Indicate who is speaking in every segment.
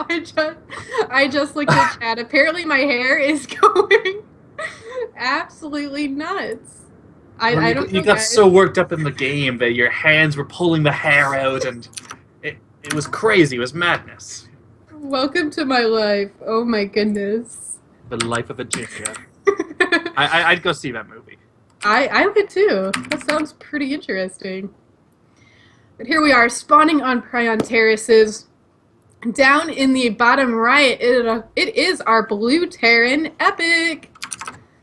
Speaker 1: I just looked at chat. Apparently my hair is going absolutely nuts.
Speaker 2: Well,
Speaker 1: I don't
Speaker 2: you
Speaker 1: know,
Speaker 2: got
Speaker 1: guys.
Speaker 2: so worked up in the game that your hands were pulling the hair out, and it was crazy. It was madness.
Speaker 1: Welcome to my life. Oh my goodness.
Speaker 2: The life of a ginger. I'd go see that movie.
Speaker 1: I would too. That sounds pretty interesting. But here we are, spawning on Prion Terraces. Down in the bottom right, it is our blue Terran Epic.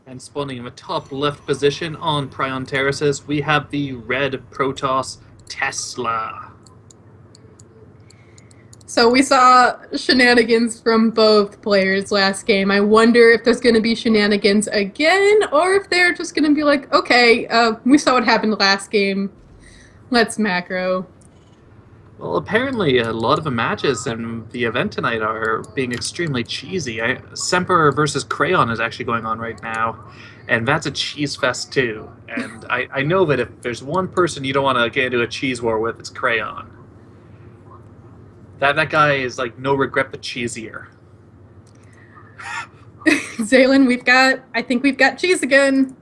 Speaker 2: And spawning in the top left position on Prion Terraces, we have the red Protoss Tesla.
Speaker 1: So we saw shenanigans from both players last game. I wonder if there's going to be shenanigans again, or if they're just going to be like, okay, we saw what happened last game. Let's macro.
Speaker 2: Well, apparently a lot of the matches in the event tonight are being extremely cheesy. Semper versus Crayon is actually going on right now, and that's a cheese fest too. And I know that if there's one person you don't want to get into a cheese war with, it's Crayon. That guy is like no regret but cheesier.
Speaker 1: Zailyn, I think we've got cheese again.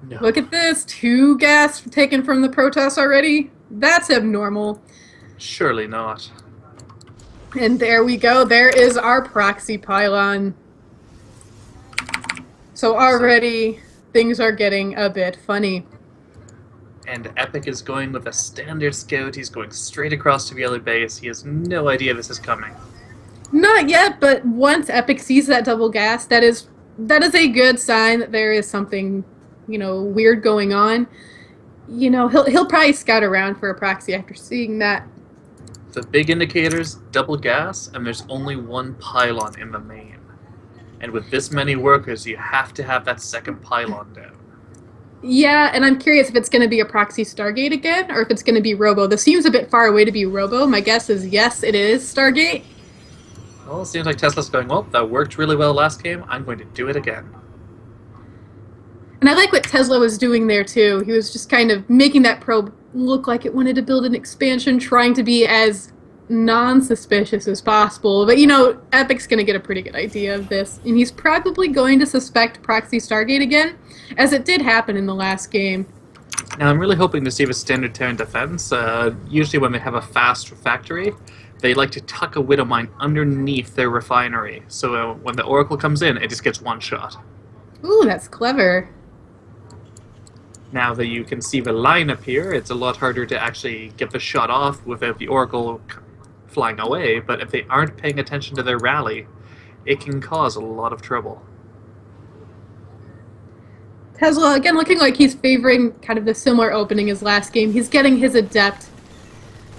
Speaker 2: No.
Speaker 1: Look at this, 2 gas taken from the Protoss already. That's abnormal.
Speaker 2: Surely not.
Speaker 1: And there we go. There is our proxy pylon. So already things are getting a bit funny.
Speaker 2: And Epic is going with a standard scout. He's going straight across to the other base. He has no idea this is coming.
Speaker 1: Not yet, but once Epic sees that double gas, that is a good sign that there is something, weird going on. He'll probably scout around for a proxy after seeing that.
Speaker 2: The big indicators, double gas, and there's only one pylon in the main. And with this many workers, you have to have that second pylon down.
Speaker 1: Yeah, and I'm curious if it's going to be a proxy Stargate again, or if it's going to be Robo. This seems a bit far away to be Robo. My guess is yes, it is Stargate.
Speaker 2: Well, it seems like Tesla's going, well, that worked really well last game. I'm going to do it again.
Speaker 1: And I like what Tesla was doing there, too. He was just kind of making that probe look like it wanted to build an expansion, trying to be as non-suspicious as possible. But, Epic's going to get a pretty good idea of this. And he's probably going to suspect Proxy Stargate again, as it did happen in the last game.
Speaker 2: Now, I'm really hoping to see the standard Terran defense. Usually when they have a fast factory, they like to tuck a Widow Mine underneath their refinery. So when the Oracle comes in, it just gets one shot.
Speaker 1: Ooh, that's clever.
Speaker 2: Now that you can see the line appear, it's a lot harder to actually get the shot off without the Oracle flying away, but if they aren't paying attention to their rally, it can cause a lot of trouble.
Speaker 1: Tesla, again, looking like he's favoring kind of the similar opening as last game. He's getting his Adept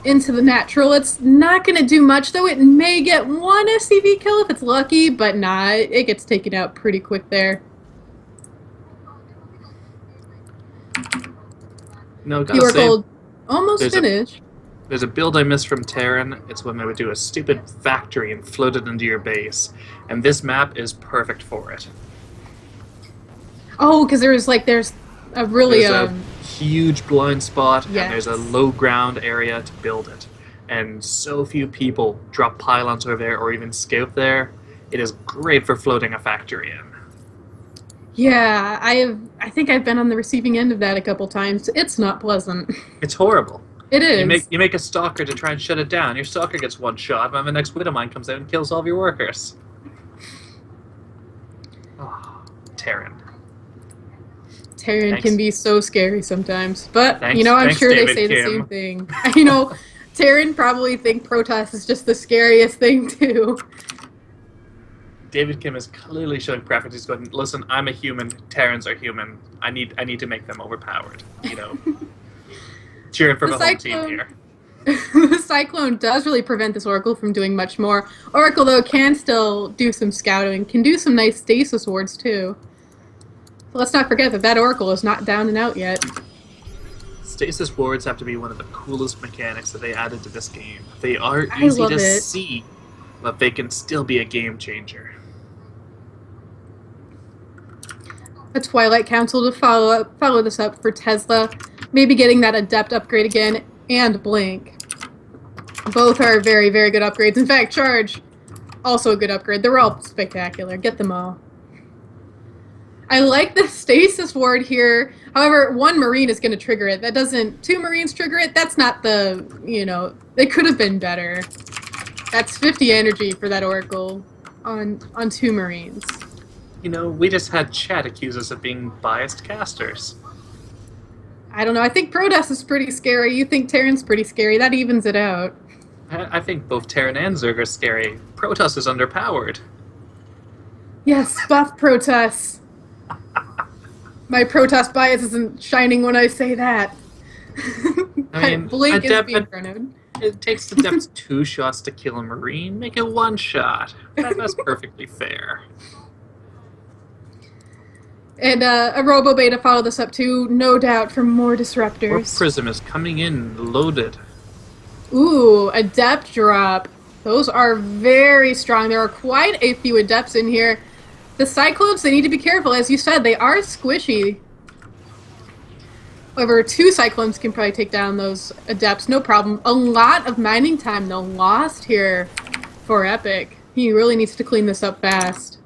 Speaker 1: into the natural. It's not going to do much, though. It may get one SCV kill if it's lucky, but nah, it gets taken out pretty quick there.
Speaker 2: No,
Speaker 1: The Oracle almost finished.
Speaker 2: There's a build I missed from Terran. It's when they would do a stupid factory and float it into your base. And this map is perfect for it.
Speaker 1: Oh, because there's a really...
Speaker 2: There's a huge blind spot,
Speaker 1: yes.
Speaker 2: And there's a low ground area to build it. And so few people drop pylons over there or even scout there. It is great for floating a factory in.
Speaker 1: Yeah, I think I've been on the receiving end of that a couple times. It's not pleasant.
Speaker 2: It's horrible.
Speaker 1: It is.
Speaker 2: You make a stalker to try and shut it down. Your stalker gets one shot, and then the next Widow Mine comes out and kills all of your workers. Oh, Terran.
Speaker 1: Terran can be so scary sometimes. But, I'm
Speaker 2: thanks,
Speaker 1: sure
Speaker 2: David
Speaker 1: they say
Speaker 2: Kim.
Speaker 1: the same thing. Terran probably think Protoss is just the scariest thing, too.
Speaker 2: David Kim is clearly showing preference. He's going, listen, I'm a human. Terrans are human. I need to make them overpowered. Cheering for the home team here.
Speaker 1: The Cyclone does really prevent this Oracle from doing much more. Oracle, though, can still do some scouting, can do some nice stasis wards, too. So let's not forget that Oracle is not down and out yet.
Speaker 2: Stasis wards have to be one of the coolest mechanics that they added to this game. They are easy to see, but they can still be a game changer.
Speaker 1: A Twilight Council to follow this up for Tesla. Maybe getting that Adept upgrade again, and Blink. Both are very, very good upgrades. In fact, Charge, Also a good upgrade. They're all spectacular. Get them all. I like the stasis ward here. However, one Marine is going to trigger it. That doesn't... Two Marines trigger it. That's not the... It could have been better. That's 50 energy for that Oracle on two Marines.
Speaker 2: We just had chat accuse us of being biased casters.
Speaker 1: I don't know. I think Protoss is pretty scary. You think Terran's pretty scary. That evens it out.
Speaker 2: I think both Terran and Zerg are scary. Protoss is underpowered.
Speaker 1: Yes, buff Protoss. My Protoss bias isn't shining when I say that.
Speaker 2: I mean,
Speaker 1: Blake is being chronoed.
Speaker 2: It takes the depth 2 shots to kill a Marine. Make it 1 shot. That's perfectly fair.
Speaker 1: And a Robo Beta followed this up too, no doubt, for more disruptors.
Speaker 2: Warp Prism is coming in loaded.
Speaker 1: Ooh, Adept drop. Those are very strong. There are quite a few Adepts in here. The Cyclones, they need to be careful. As you said, they are squishy. However, 2 Cyclones can probably take down those Adepts, no problem. A lot of mining time, though, lost here for Epic. He really needs to clean this up fast.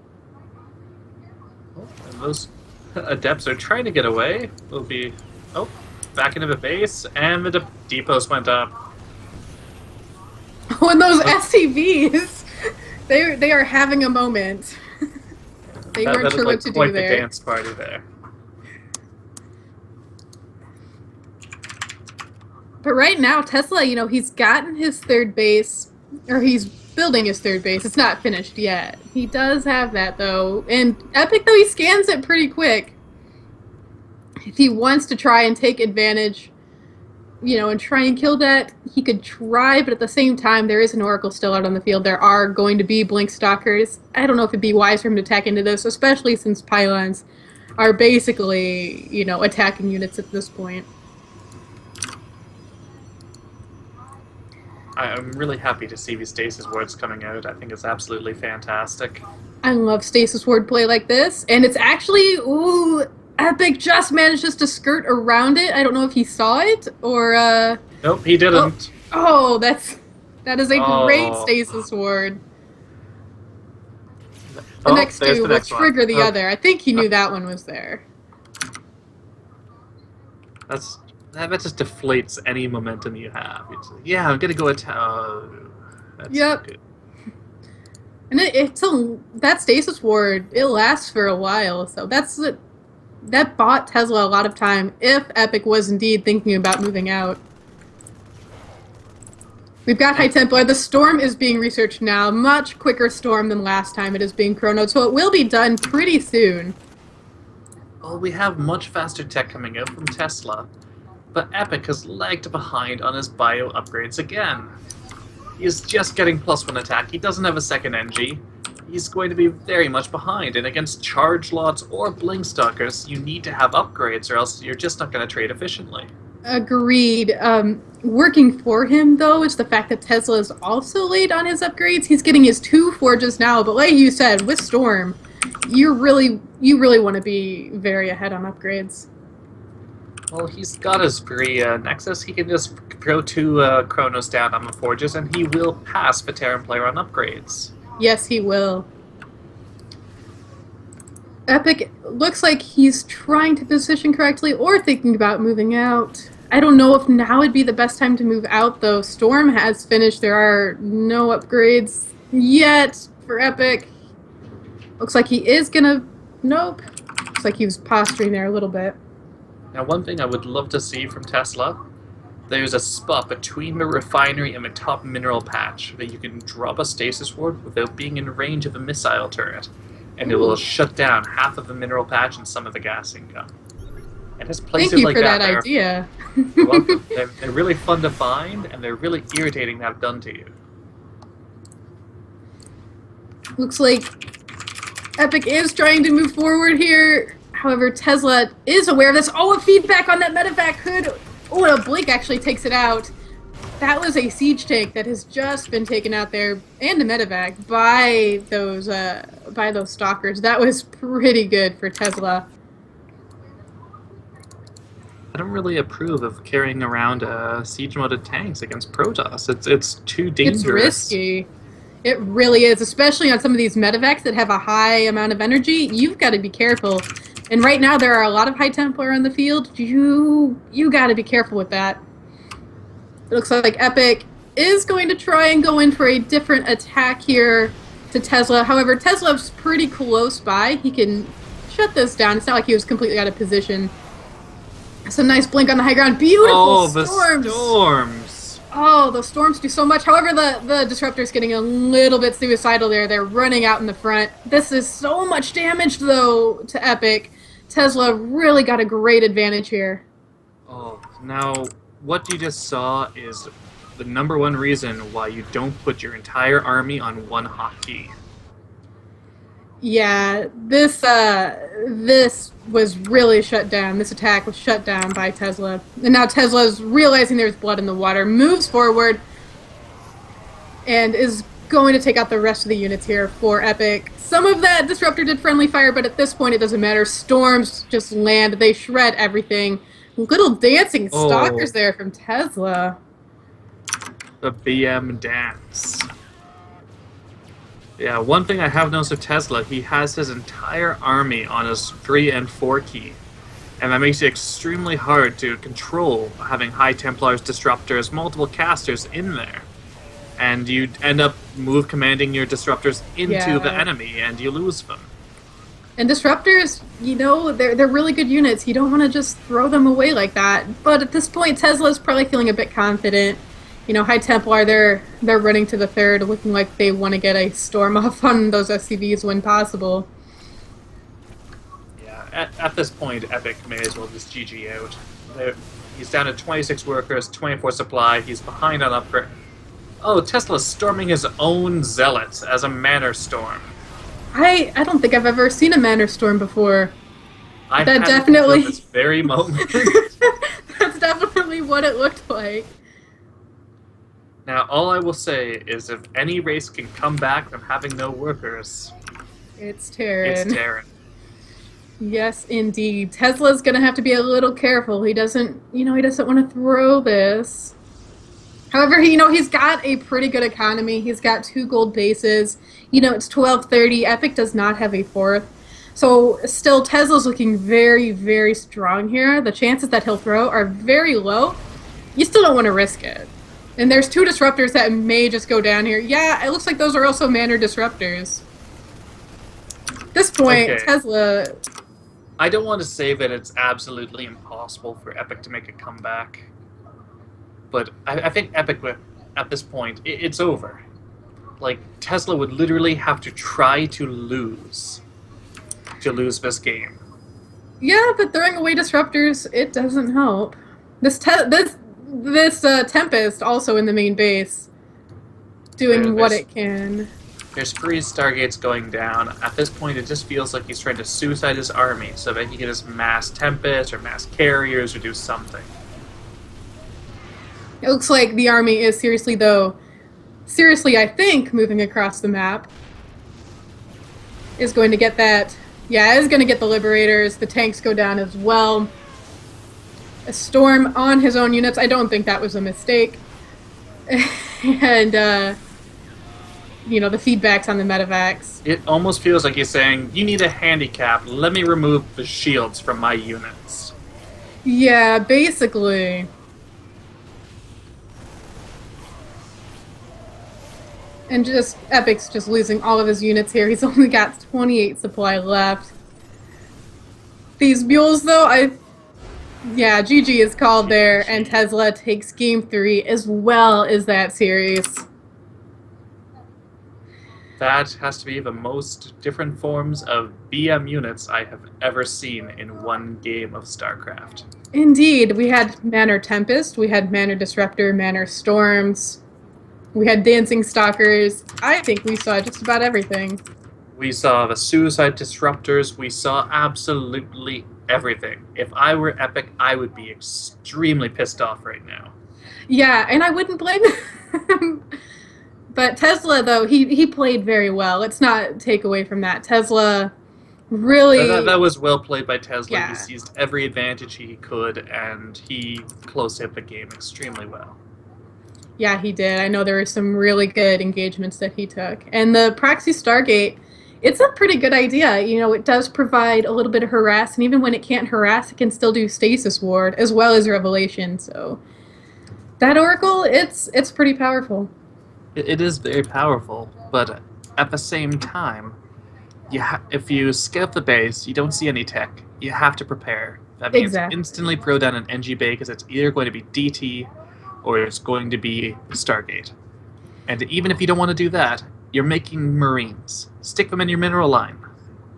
Speaker 2: And those Adepts are trying to get away. Will be... Oh, back into the base, and the depots went up.
Speaker 1: Oh, and those SCVs! They are having a moment. They weren't sure what to do there.
Speaker 2: Quite the dance party there.
Speaker 1: But right now, Tesla, he's gotten his third base, or he's building his third base. It's not finished yet. He does have that, though. And Epic, though, he scans it pretty quick. If he wants to try and take advantage, and try and kill that, he could try, but at the same time, there is an Oracle still out on the field. There are going to be Blink Stalkers. I don't know if it'd be wise for him to attack into this, especially since pylons are basically, attacking units at this point.
Speaker 2: I'm really happy to see these Stasis wards coming out. I think it's absolutely fantastic.
Speaker 1: I love Stasis ward play like this, and it's actually, Epic just manages to skirt around it. I don't know if he saw it, or,
Speaker 2: Nope, he didn't.
Speaker 1: Oh, that is a great Stasis ward. The next two will trigger the other. I think he knew that one was there.
Speaker 2: That just deflates any momentum you have. It's like, yeah, I'm gonna go attack.
Speaker 1: Yep. Good. And that Stasis ward, it lasts for a while, so that bought Tesla a lot of time if Epic was indeed thinking about moving out. We've got High Templar. The storm is being researched now. Much quicker storm than last time it is being chronoed, so it will be done pretty soon.
Speaker 2: Well, we have much faster tech coming out from Tesla, but Epic has lagged behind on his bio upgrades again. He's just getting +1 attack. He doesn't have a second NG. He's going to be very much behind, and against charge lots or blink stalkers, you need to have upgrades, or else you're just not going to trade efficiently.
Speaker 1: Agreed. Working for him, though, is the fact that Tesla is also late on his upgrades. He's getting his 2 forges now, but like you said, with Storm, you really want to be very ahead on upgrades.
Speaker 2: Well, he's got his free Nexus. He can just throw 2 Chronos down on the forges, and he will pass the Terran player on upgrades.
Speaker 1: Yes, he will. Epic looks like he's trying to position correctly or thinking about moving out. I don't know if now would be the best time to move out, though. Storm has finished. There are no upgrades yet for Epic. Looks like he is gonna... Nope. Looks like he was posturing there a little bit.
Speaker 2: Now, one thing I would love to see from Tesla, there's a spot between the refinery and the top mineral patch that you can drop a stasis ward without being in range of a missile turret, and it will shut down half of the mineral patch and some of the gas income. And just places like that.
Speaker 1: Thank you for that idea.
Speaker 2: You're welcome. They're really fun to find, and they're really irritating to have done to you.
Speaker 1: Looks like Epic is trying to move forward here. However, Tesla is aware of this. Oh, a feedback on that medevac could... Oh, a Blink actually takes it out. That was a siege tank that has just been taken out there, and a medevac, by those stalkers. That was pretty good for Tesla.
Speaker 2: I don't really approve of carrying around siege-modded tanks against Protoss. It's too dangerous.
Speaker 1: It's risky. It really is, especially on some of these medevacs that have a high amount of energy. You've got to be careful. And right now there are a lot of High Templar on the field. You got to be careful with that. It looks like Epic is going to try and go in for a different attack here to Tesla. However, Tesla's pretty close by. He can shut this down. It's not like he was completely out of position. It's a nice blink on the high ground. Beautiful storms.
Speaker 2: The storms.
Speaker 1: Oh, those storms do so much. However, the Disruptor's getting a little bit suicidal there. They're running out in the front. This is so much damage, though, to Epic. Tesla really got a great advantage here.
Speaker 2: Oh, now what you just saw is the #1 reason why you don't put your entire army on one hotkey.
Speaker 1: Yeah, this was really shut down. This attack was shut down by Tesla. And now Tesla's realizing there's blood in the water, moves forward, and is going to take out the rest of the units here for Epic. Some of that Disruptor did friendly fire, but at this point it doesn't matter. Storms just land. They shred everything. Little dancing stalkers there from Tesla.
Speaker 2: The BM dance. Yeah, one thing I have noticed of Tesla, he has his entire army on his 3 and 4 key. And that makes it extremely hard to control having High Templars, Disruptors, multiple casters in there. And you end up commanding your Disruptors into the enemy, and you lose them.
Speaker 1: And Disruptors, they're really good units. You don't want to just throw them away like that. But at this point, Tesla's probably feeling a bit confident. High Templar, they're running to the 3rd, looking like they want to get a storm off on those SCVs when possible.
Speaker 2: Yeah, at this point, Epic may as well just GG out. He's down to 26 workers, 24 supply, he's behind on upgrade. Oh, Tesla's storming his own zealots as a Manor Storm.
Speaker 1: I don't think I've ever seen a Manor Storm before.
Speaker 2: That definitely this very moment.
Speaker 1: That's definitely what it looked like.
Speaker 2: Now, all I will say is if any race can come back from having no workers,
Speaker 1: it's Terran.
Speaker 2: It's Terran.
Speaker 1: Yes, indeed. Tesla's gonna have to be a little careful. He doesn't want to throw this. However, he's got a pretty good economy. He's got 2 gold bases. It's 1230. Epic does not have a 4th. So still, Tesla's looking very, very strong here. The chances that he'll throw are very low. You still don't want to risk it. And there's 2 Disruptors that may just go down here. Yeah, it looks like those are also Manor Disruptors. At this point, okay. Tesla...
Speaker 2: I don't want to say that it's absolutely impossible for Epic to make a comeback. But I think Epic, at this point, it's over. Like, Tesla would literally have to try to lose this game.
Speaker 1: Yeah, but throwing away Disruptors, it doesn't help. This Tempest also in the main base, doing what it can.
Speaker 2: There's 3 Stargates going down. At this point, it just feels like he's trying to suicide his army so that he can just mass Tempest or mass Carriers or do something.
Speaker 1: It looks like the army is seriously, I think, moving across the map. Is going to get that. Yeah, is going to get the Liberators. The tanks go down as well. A storm on his own units. I don't think that was a mistake. And, the feedbacks on the medevacs.
Speaker 2: It almost feels like he's saying, you need a handicap. Let me remove the shields from my units.
Speaker 1: Yeah, basically. And Epic's just losing all of his units here. He's only got 28 supply left. These mules, though, GG is called there, and Tesla takes Game 3 as well as that series.
Speaker 2: That has to be the most different forms of BM units I have ever seen in one game of StarCraft.
Speaker 1: Indeed. We had Manor Tempest, we had Manor Disruptor, Manor Storms, we had Dancing Stalkers. I think we saw just about everything.
Speaker 2: We saw the Suicide Disruptors, we saw absolutely everything. If I were Epic, I would be extremely pissed off right now.
Speaker 1: Yeah, and I wouldn't blame him. But Tesla, though, he played very well. Let's not take away from that. Tesla really...
Speaker 2: That was well played by Tesla.
Speaker 1: Yeah.
Speaker 2: He seized every advantage he could, and he closed out the game extremely well.
Speaker 1: Yeah, he did. I know there were some really good engagements that he took. And the Proxy Stargate, it's a pretty good idea. You know, it does provide a little bit of harass, and even when it can't harass, it can still do Stasis Ward as well as Revelation. So that Oracle, it's pretty powerful.
Speaker 2: It is very powerful, but at the same time, if you scale up the base, you don't see any tech. You have to prepare. That means
Speaker 1: Exactly.
Speaker 2: instantly pro down an NG bay because it's either going to be DT or it's going to be Stargate. And even if you don't want to do that, you're making Marines. Stick them in your mineral line.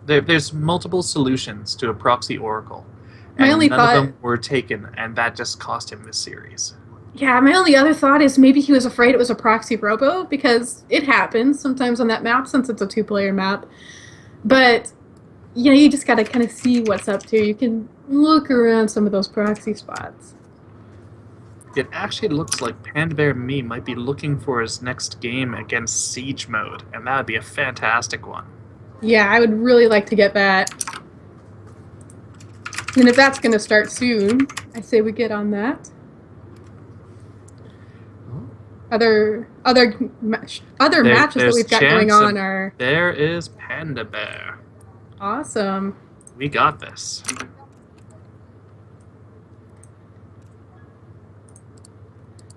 Speaker 2: There's multiple solutions to a proxy Oracle,
Speaker 1: My
Speaker 2: and
Speaker 1: only
Speaker 2: none of
Speaker 1: thought,
Speaker 2: them were taken, and that just cost him this series.
Speaker 1: yeah, my only other thought is maybe he was afraid it was a proxy robo because it happens sometimes on that map since it's a two-player map. But you know, you just got to kind of see what's up to. You can look around some of those proxy spots.
Speaker 2: It actually looks like Panda Bear Me might be looking for his next game against Siege Mode, and that would be a fantastic one.
Speaker 1: Yeah, I would really like to get that. And if that's going to start soon, I say we get on that. Other matches that
Speaker 2: There's
Speaker 1: we've got going
Speaker 2: chance,
Speaker 1: on
Speaker 2: and
Speaker 1: are
Speaker 2: there is Panda Bear.
Speaker 1: awesome.
Speaker 2: We got this.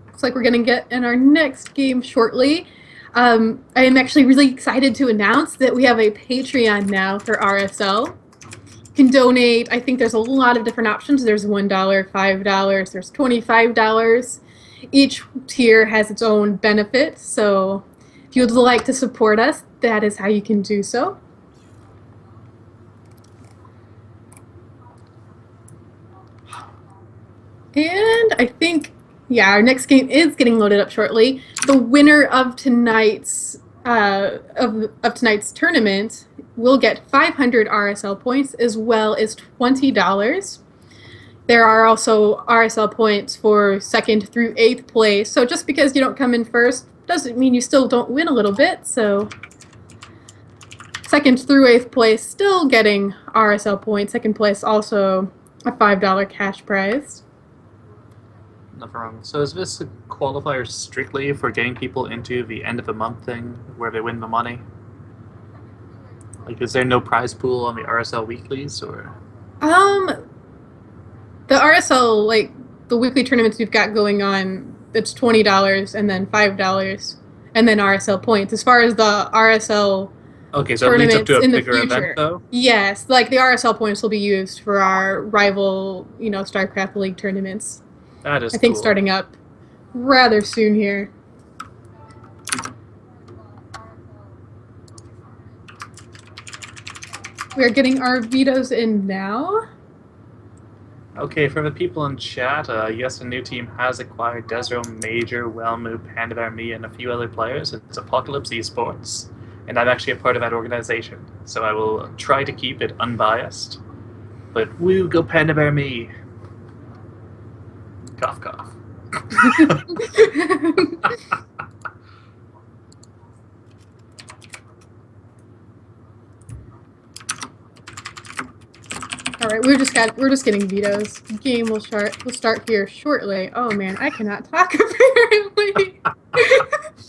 Speaker 1: Looks like we're going to get in our next game shortly. I am actually really excited to announce that we have a Patreon now for RSL. You can donate. I think there's a lot of different options. There's $1, $5, there's $25. Each tier has its own benefit, so if you would like to support us, that is how you can do so. And I think, yeah, our next game is getting loaded up shortly. The winner of tonight's tonight's tournament will get 500 RSL points as well as $20. There are also RSL points for 2nd through 8th place. So just because you don't come in first doesn't mean you still don't win a little bit. So 2nd through 8th place still getting RSL points. 2nd place also a $5 cash prize.
Speaker 2: Nothing wrong. So is this a qualifier strictly for getting people into the end of the month thing where they win the money? Like, is there no prize pool on the RSL weeklies, or?
Speaker 1: The RSL, like the weekly tournaments we've got going on, it's $20 and then $5 and then RSL points. As far as the RSL
Speaker 2: Okay, so it leads up
Speaker 1: tournaments
Speaker 2: to a
Speaker 1: in the
Speaker 2: bigger event,
Speaker 1: future,
Speaker 2: though?
Speaker 1: yes, like the RSL points will be used for our rival, you know, StarCraft League tournaments.
Speaker 2: That is
Speaker 1: I think
Speaker 2: cool.
Speaker 1: starting up rather soon here. We are getting our vetoes in now.
Speaker 2: Okay, for the people in chat, yes, a new team has acquired Desro, Major, Wellmu, Panda Bear Me, and a few other players. It's Apocalypse Esports, and I'm actually a part of that organization, so I will try to keep it unbiased. But woo, go Panda Bear Me! Cough, cough.
Speaker 1: All right, we're just getting vetoes. Game will start here shortly. Oh man, I cannot talk apparently.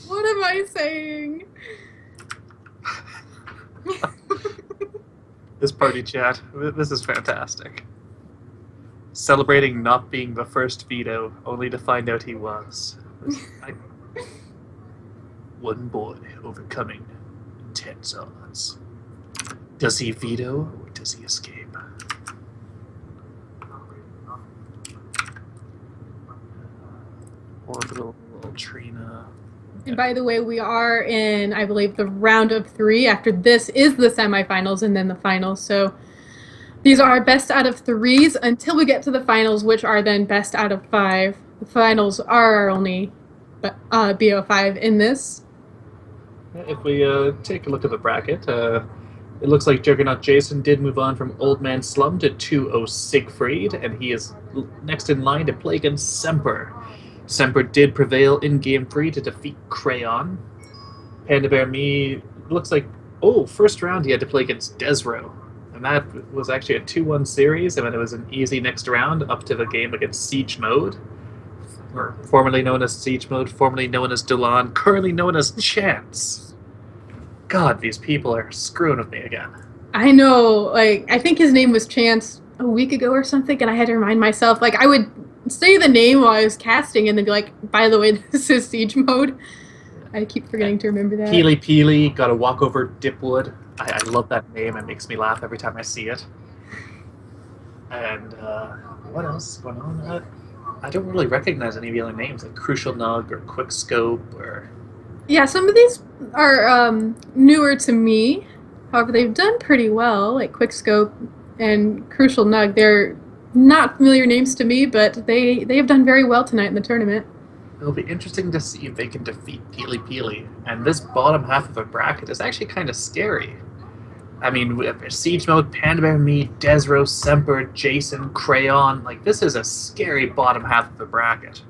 Speaker 1: What am I saying?
Speaker 2: This party chat, this is fantastic. Celebrating not being the first veto, only to find out he was. One boy overcoming intense odds. Does he veto or does he escape? Orbital, Trina.
Speaker 1: And by the way, we are in, I believe, the round of 3. After this is the semifinals and then the finals. So these are best out of 3s until we get to the finals, which are then best out of 5. The finals are our only BO5 in this.
Speaker 2: If we take a look at the bracket, it looks like Juggernaut Jason did move on from Old Man Slum to 2-0 Siegfried, and he is next in line to play against Semper. Semper did prevail in Game 3 to defeat Crayon. Panda Bear Me looks like, first round he had to play against Desro. And that was actually a 2-1 series, and then it was an easy next round up to the game against Siege Mode. Or formerly known as Siege Mode, formerly known as Delan, currently known as Chance. God, these people are screwing with me again.
Speaker 1: I know, like, I think his name was Chance a week ago or something, and I had to remind myself, like, I would say the name while I was casting and then be like, by the way, this is Siege Mode. I keep forgetting to remember that.
Speaker 2: Peely Peely, gotta walk over Dipwood. I love that name. It makes me laugh every time I see it. And what else is going on? I don't really recognize any of the other names, like Crucial Nug or Quickscope or...
Speaker 1: Yeah, some of these are newer to me. However, they've done pretty well, like Quickscope and Crucial Nug. They're not familiar names to me, but they have done very well tonight in the tournament.
Speaker 2: It'll be interesting to see if they can defeat Peely Peely. And this bottom half of the bracket is actually kind of scary. I mean, we have Siege Mode, Panda Bear, me, Desro, Semper, Jason, Crayon. Like, this is a scary bottom half of the bracket.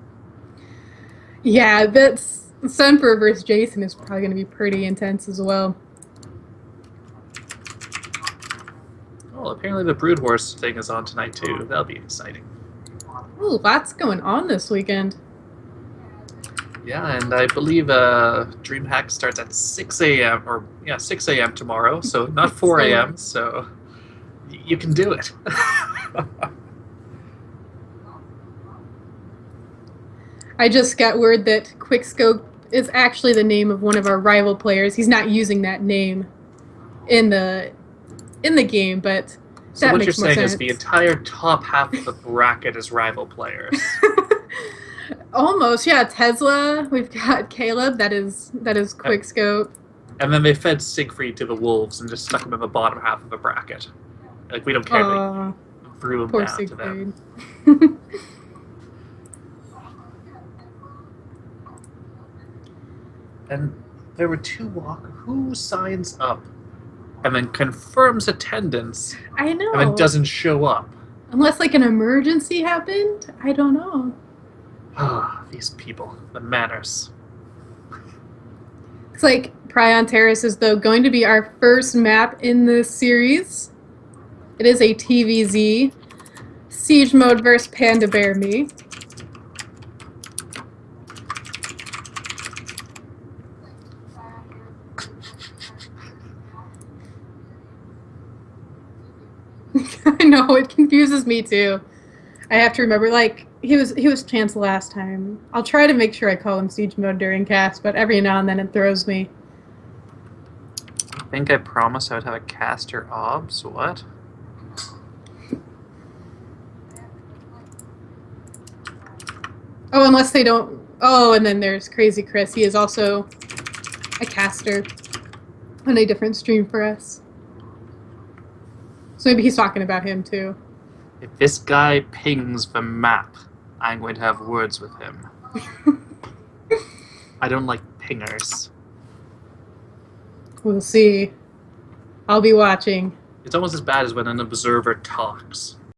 Speaker 1: Yeah, that's Semper versus Jason is probably going to be pretty intense as well.
Speaker 2: Well, apparently the Brood Horse thing is on tonight too. That'll be exciting.
Speaker 1: Ooh, lots going on this weekend.
Speaker 2: Yeah, and I believe DreamHack starts at 6 a.m. or 6 a.m. tomorrow, so not 4 a.m. So you can do it.
Speaker 1: I just got word that Quickscope is actually the name of one of our rival players. He's not using that name in the game, but
Speaker 2: so
Speaker 1: that
Speaker 2: what
Speaker 1: makes
Speaker 2: you're
Speaker 1: more
Speaker 2: saying
Speaker 1: sense.
Speaker 2: is the entire top half of the bracket is rival players.
Speaker 1: Almost, yeah. Tesla. We've got Caleb. That is Quickscope.
Speaker 2: And then they fed Siegfried to the wolves and just stuck him in the bottom half of the bracket. Like, we don't care. They threw him
Speaker 1: Poor
Speaker 2: down to them.
Speaker 1: Siegfried.
Speaker 2: And there were two walkers. Who signs up and then confirms attendance
Speaker 1: I know.
Speaker 2: and then doesn't show up?
Speaker 1: Unless like an emergency happened, I don't know.
Speaker 2: Ah, these people, the manners.
Speaker 1: Looks like Prion Terrace is though going to be our first map in this series. It is a TVZ. Siege Mode versus Panda Bear Me. I know, it confuses me too. I have to remember, like, he was Chance last time. I'll try to make sure I call him Siege Mode during cast, but every now and then it throws me.
Speaker 2: I think I promised I would have a caster obs. What?
Speaker 1: Oh, unless they don't... Oh, and then there's Crazy Chris. He is also a caster on a different stream for us. So maybe he's talking about him too.
Speaker 2: If this guy pings the map, I'm going to have words with him. I don't like pingers.
Speaker 1: We'll see. I'll be watching.
Speaker 2: It's almost as bad as when an observer talks.